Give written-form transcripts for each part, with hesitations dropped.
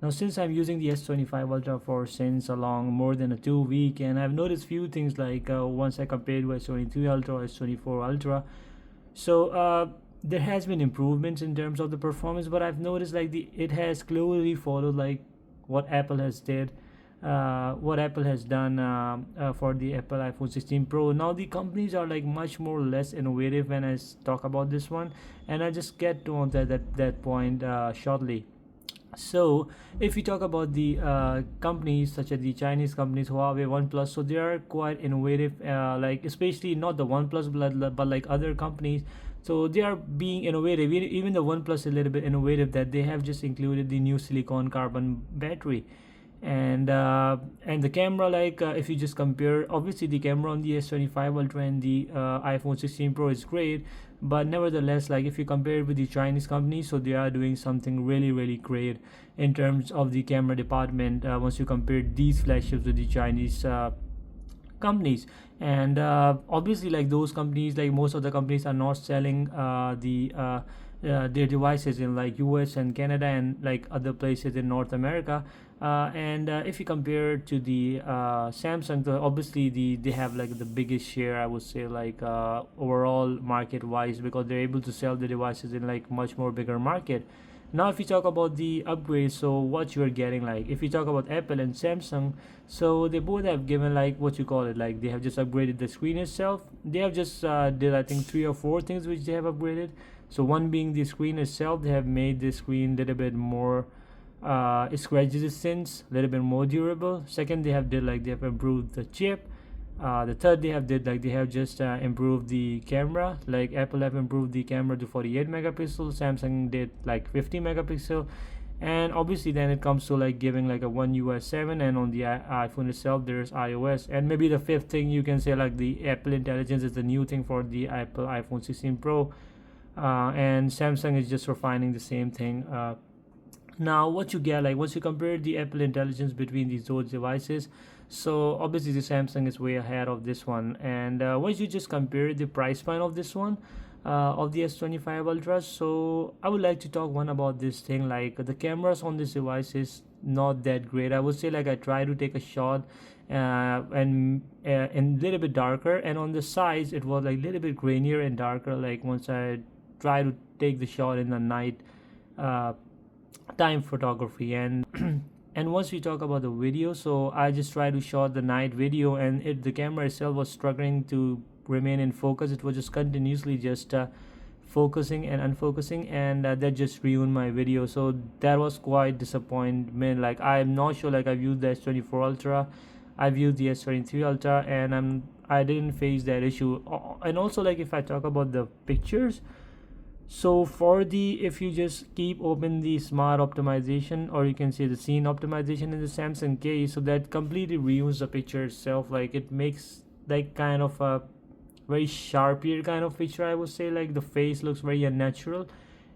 Now, since I'm using the S25 Ultra for since along more than a 2 week, and I've noticed few things like once I compared with S23 Ultra or S24 Ultra, so there has been improvements in terms of the performance, but I've noticed like it has closely followed like what Apple has did, what Apple has done for the Apple iPhone 16 Pro. Now the companies are like much more less innovative when I talk about this one, and I just get to on that point shortly. So if we talk about the companies such as the Chinese companies, Huawei, OnePlus, so they are quite innovative, like especially not the OnePlus, but like other companies. So they are being innovative. Even the OnePlus is a little bit innovative, that they have just included the new silicon carbon battery. And the camera, like if you just compare, obviously the camera on the S25 Ultra and the iPhone 16 Pro is great, but nevertheless, like if you compare it with the Chinese companies, so they are doing something really great in terms of the camera department, once you compare these flagships with the Chinese companies. And obviously like those companies, like most of the companies are not selling their devices in like US and Canada and like other places in North America. And if you compare to the Samsung, obviously they have like the biggest share, I would say, like overall market wise, because they're able to sell the devices in like much more bigger market. Now if you talk about the upgrades, so what you're getting, like if you talk about Apple and Samsung, so they both have given like what you call it, like they have just upgraded the screen itself. They have just did I think 3 or 4 things which they have upgraded. So one being the screen itself, they have made the screen a little bit more scratch resistance, a little bit more durable. Second, they have improved the chip. The third, they have just improved the camera. Like Apple have improved the camera to 48 megapixel, Samsung did like 50 megapixel. And obviously then it comes to like giving like a one US 7, and on the iPhone itself there's iOS. And maybe the fifth thing you can say, like the Apple Intelligence is the new thing for the Apple iPhone 16 Pro, and Samsung is just refining the same thing. Now what you get, like once you compare the Apple Intelligence between those devices, so obviously the Samsung is way ahead of this one. And once you just compare the price point of this one, of the S25 Ultra, so I would like to talk one about this thing, like the cameras on this device is not that great, I would say. Like I try to take a shot and a little bit darker, and on the sides it was like a little bit grainier and darker, like once I try to take the shot in the night uh, time photography. And and once we talk about the video, so I just try to shot the night video, and the camera itself was struggling to remain in focus. It was just continuously just focusing and unfocusing, and that just ruined my video. So that was quite disappointment. Like I'm not sure, like I've used the S24 Ultra, I've used the S23 Ultra, and I didn't face that issue. And also, like if I talk about the pictures, so for the, if you just keep open the smart optimization, or you can say the scene optimization in the Samsung case, so that completely ruins the picture itself. Like it makes like kind of a very sharpier kind of picture, I would say. Like the face looks very unnatural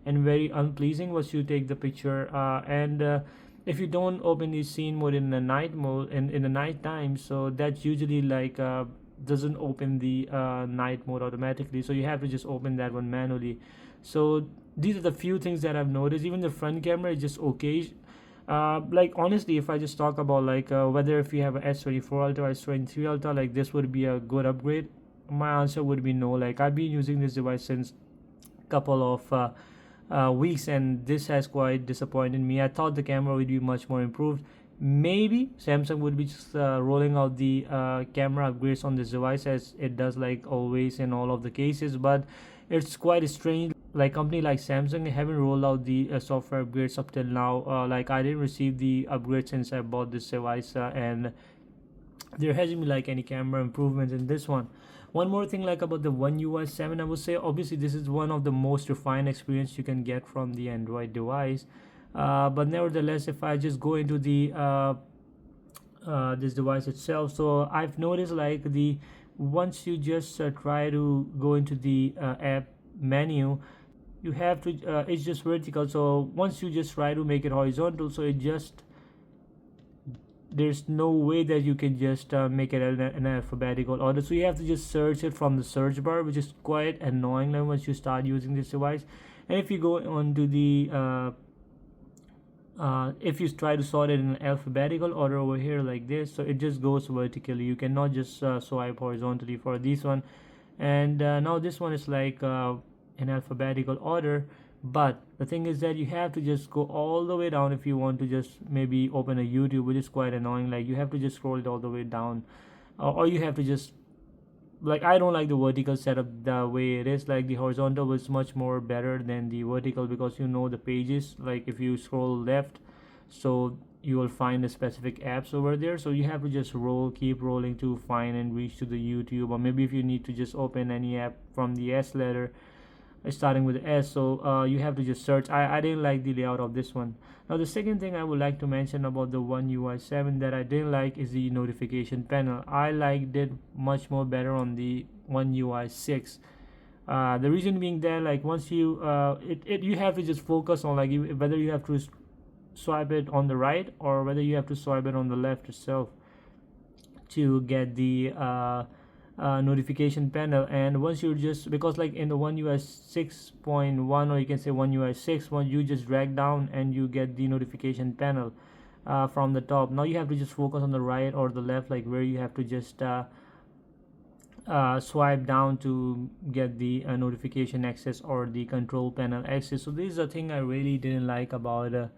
and very unpleasing once you take the picture. And if you don't open the scene mode in the night mode, in the night time, so that's usually like doesn't open the night mode automatically, so you have to just open that one manually. So these are the few things that I've noticed. Even the front camera is just okay. Like honestly, if I just talk about like whether if you have a S24 Ultra or S23 Ultra, like this would be a good upgrade, my answer would be no. Like I've been using this device since couple of weeks, and this has quite disappointed me. I thought the camera would be much more improved. Maybe Samsung would be just rolling out the camera upgrades on this device, as it does like always in all of the cases, but it's quite strange. Like company like Samsung haven't rolled out the software upgrades up till now. Like I didn't receive the upgrade since I bought this device, and there hasn't been like any camera improvements in this one. One more thing, like about the one UI 7, I would say obviously this is one of the most refined experience you can get from the Android device. But nevertheless, if I just go into the this device itself, so I've noticed like the once you just try to go into the app menu, you have to it's just vertical. So once you just try to make it horizontal, so it just there's no way that you can just make it an alphabetical order, so you have to just search it from the search bar, which is quite annoying like once you start using this device. And if you go on to the if you try to sort it in alphabetical order over here like this, so it just goes vertically, you cannot just swipe horizontally for this one. And now this one is like in alphabetical order, but the thing is that you have to just go all the way down if you want to just maybe open a YouTube, which is quite annoying. Like you have to just scroll it all the way down, or you have to just, like, I don't like the vertical setup the way it is. Like the horizontal was much more better than the vertical, because you know the pages, like if you scroll left, so you will find the specific apps over there, so you have to just keep rolling to find and reach to the YouTube. Or maybe if you need to just open any app from the S letter, starting with S, so you have to just search. I didn't like the layout of this one. Now the second thing I would like to mention about the One UI 7 that I didn't like is the notification panel. I liked it much more better on the One UI 6. The reason being that, like, once you you have to just focus on, like, whether you have to swipe it on the right or whether you have to swipe it on the left itself to get the notification panel. And once you're just, because like in the One UI 6.1, or you can say One UI 6, once you just drag down and you get the notification panel from the top. Now you have to just focus on the right or the left, like where you have to just swipe down to get the notification access or the control panel access. So this is a thing I really didn't like about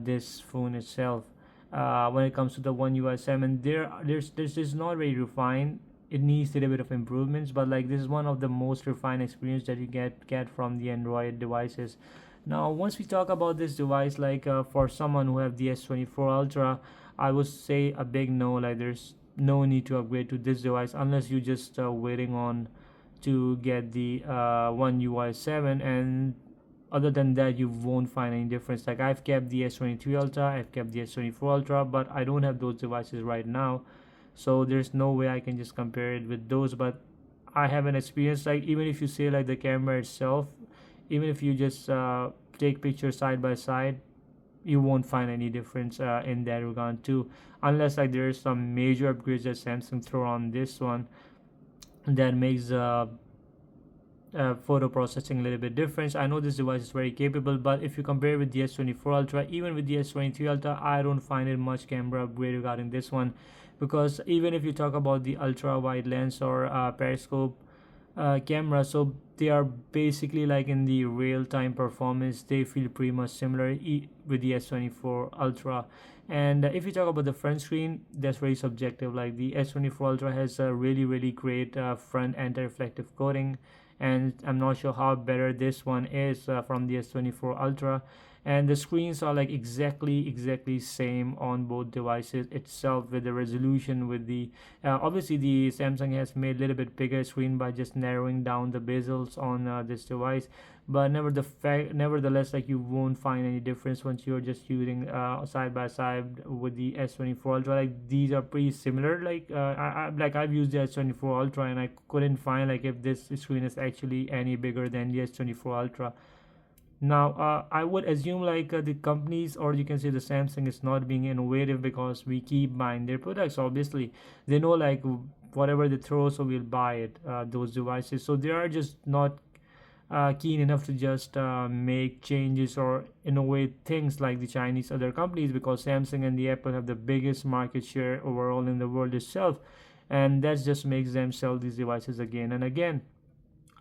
this phone itself. When it comes to the One UI 7, there's is not very refined. It needs a little bit of improvements, but like this is one of the most refined experience that you get from the Android devices. Now once we talk about this device, like for someone who have the S24 Ultra, I would say a big no. Like there's no need to upgrade to this device unless you just waiting on to get the One UI 7. And other than that, you won't find any difference. Like I've kept the S23 Ultra, I've kept the S24 Ultra, but I don't have those devices right now, so there's no way I can just compare it with those. But I have an experience, like even if you say like the camera itself, even if you just take pictures side by side, you won't find any difference in that regard too, unless like there's some major upgrades that Samsung throw on this one that makes photo processing a little bit different. I know this device is very capable, but if you compare with the S24 Ultra, even with the S23 Ultra, I don't find it much camera upgrade regarding this one, because even if you talk about the ultra wide lens or periscope camera, so they are basically like in the real time performance, they feel pretty much similar with the S24 Ultra. And if you talk about the front screen, that's very subjective. Like the S24 Ultra has a really great front anti-reflective coating, and I'm not sure how better this one is from the S24 Ultra. And the screens are like exactly same on both devices itself, with the resolution, with the obviously the Samsung has made a little bit bigger screen by just narrowing down the bezels on this device. But nevertheless, like you won't find any difference once you're just using side by side with the S24 Ultra. Like these are pretty similar. Like I've used the S24 Ultra and I couldn't find like if this screen is actually any bigger than the S24 Ultra. Now I would assume like the companies, or you can say the Samsung, is not being innovative because we keep buying their products. Obviously they know like whatever they throw, so we'll buy it, those devices. So they are just not keen enough to just make changes or innovate things like the Chinese other companies, because Samsung and the Apple have the biggest market share overall in the world itself, and that just makes them sell these devices again and again.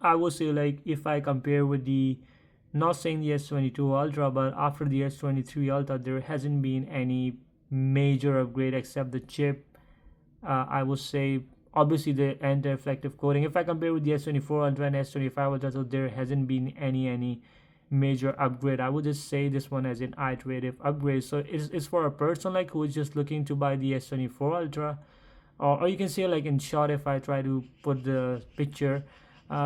I would say like if I compare with the, not saying the S22 Ultra, but after the S23 Ultra, there hasn't been any major upgrade except the chip. I would say obviously the anti-reflective coating. If I compare with the S24 Ultra and S25 Ultra, so there hasn't been any major upgrade. I would just say this one as an iterative upgrade. So it's for a person like who is just looking to buy the S24 Ultra, or you can say like in short, if I try to put the picture,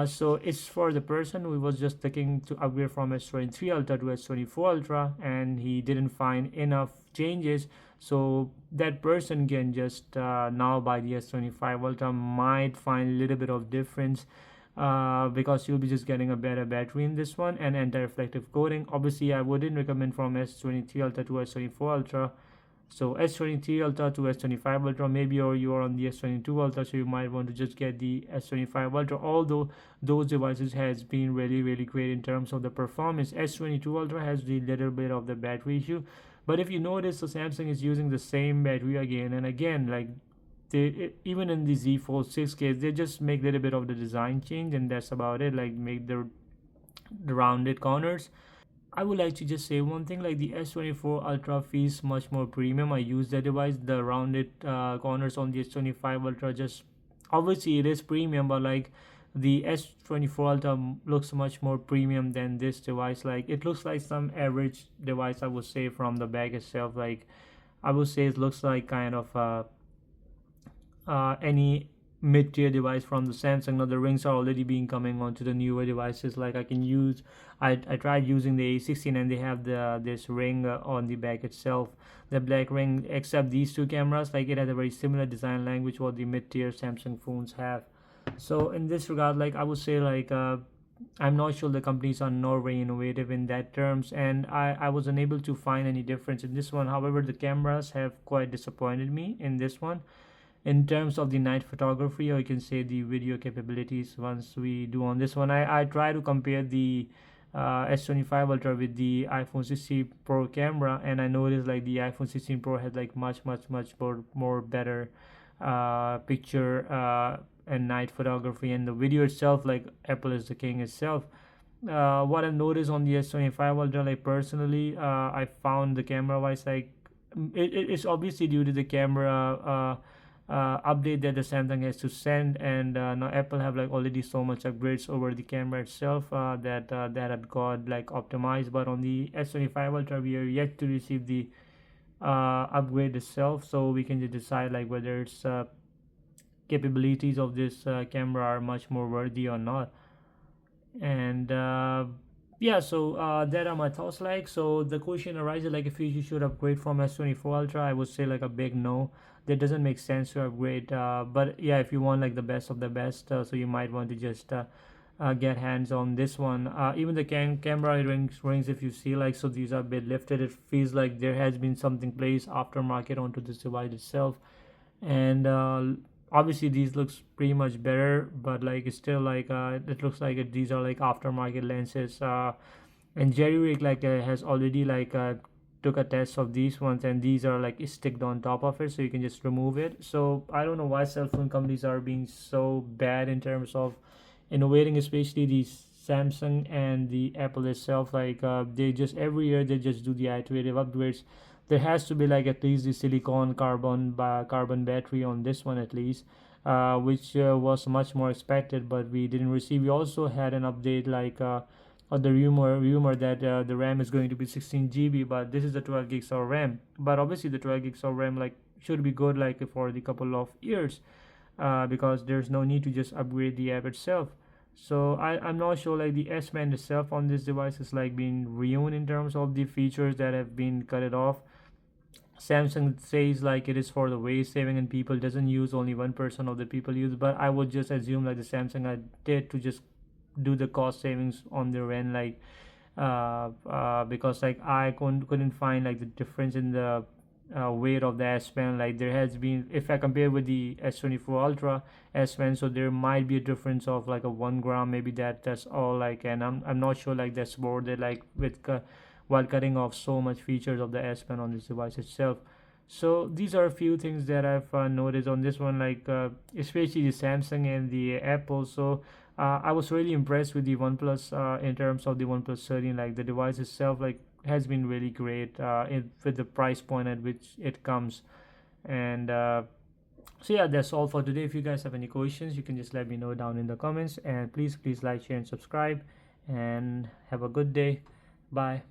so it's for the person who was just looking to upgrade from S23 Ultra to S24 Ultra and he didn't find enough changes. So that person can just now buy the S25 Ultra, might find a little bit of difference because you'll be just getting a better battery in this one and anti-reflective coating. Obviously I wouldn't recommend from S23 Ultra to S24 Ultra, So S23 Ultra to S25 Ultra, maybe, or you are on the S22 Ultra, so you might want to just get the S25 Ultra. Although those devices has been really great in terms of the performance. S22 Ultra has the little bit of the battery issue, but if you notice, the Samsung is using the same battery again and again. Like even in the Z Fold 6 case, they just make a little bit of the design change, and that's about it. Like make the rounded corners. I would like to just say one thing, like the S24 Ultra feels much more premium. I use the device, the rounded corners on the S25 Ultra, just obviously it is premium, but like the S24 Ultra looks much more premium than this device. Like it looks like some average device, I would say, from the back itself. Like I would say it looks like kind of any mid-tier device from the Samsung. Now the rings are already being coming onto the newer devices. Like I can use, I tried using the A16 and they have this ring on the back itself, the black ring, except these two cameras, like it has a very similar design language what the mid-tier Samsung phones have. So in this regard, like I would say, like I'm not sure the companies are not very innovative in that terms, and I was unable to find any difference in this one. However, the cameras have quite disappointed me in this one in terms of the night photography, or you can say the video capabilities. Once we do on this one, I try to compare the S25 Ultra with the iPhone 16 Pro camera, and I noticed like the iPhone 16 Pro has like much more better picture and night photography, and the video itself, like Apple is the king itself. What I've noticed on the S25 Ultra, like personally, I found the camera wise, like it's obviously due to the camera update that the Samsung has to send, and now Apple have like already so much upgrades over the camera itself that had got like optimized. But on the S25 Ultra, we are yet to receive the upgrade itself, so we can just decide like whether its capabilities of this camera are much more worthy or not. And yeah, so that are my thoughts. Like, so the question arises, like if you should upgrade from S24 Ultra, I would say like a big no. That doesn't make sense to upgrade, but yeah, if you want like the best of the best, so you might want to just get hands on this one. Even the camera rings, if you see, like, so these are a bit lifted. It feels like there has been something placed aftermarket onto this device itself, and obviously these looks pretty much better, but like it's still like it looks like these are like aftermarket lenses. And Jerry Rig like has already like took a test of these ones, and these are like sticked on top of it, so you can just remove it. So I don't know why cell phone companies are being so bad in terms of innovating, especially the Samsung and the Apple itself. Like they just every year they just do the iterative upgrades. There has to be like at least the silicon carbon battery on this one at least, which was much more expected, but we didn't receive. We also had an update like or the rumor that the RAM is going to be 16 GB, but this is the 12 gigs of RAM. But obviously the 12 gigs of RAM like should be good like for the couple of years, because there's no need to just upgrade the app itself. So I'm not sure like the S Band itself on this device is like being ruined in terms of the features that have been cut it off. Samsung says like it is for the waste saving and people doesn't use, only 1% of the people use, but I would just assume like the Samsung are did to just do the cost savings on their end, like because like I couldn't find like the difference in the weight of the S Pen. Like there has been, if I compare with the S24 Ultra S Pen, so there might be a difference of like a 1 gram, maybe that's all. Like, and I'm not sure like that's more that like with while cutting off so much features of the S Pen on this device itself. So these are a few things that I've noticed on this one, like especially the Samsung and the Apple. So I was really impressed with the OnePlus in terms of the OnePlus 13. Like the device itself, like has been really great with the price point at which it comes. And so yeah, that's all for today. If you guys have any questions, you can just let me know down in the comments. And please like, share, and subscribe. And have a good day. Bye.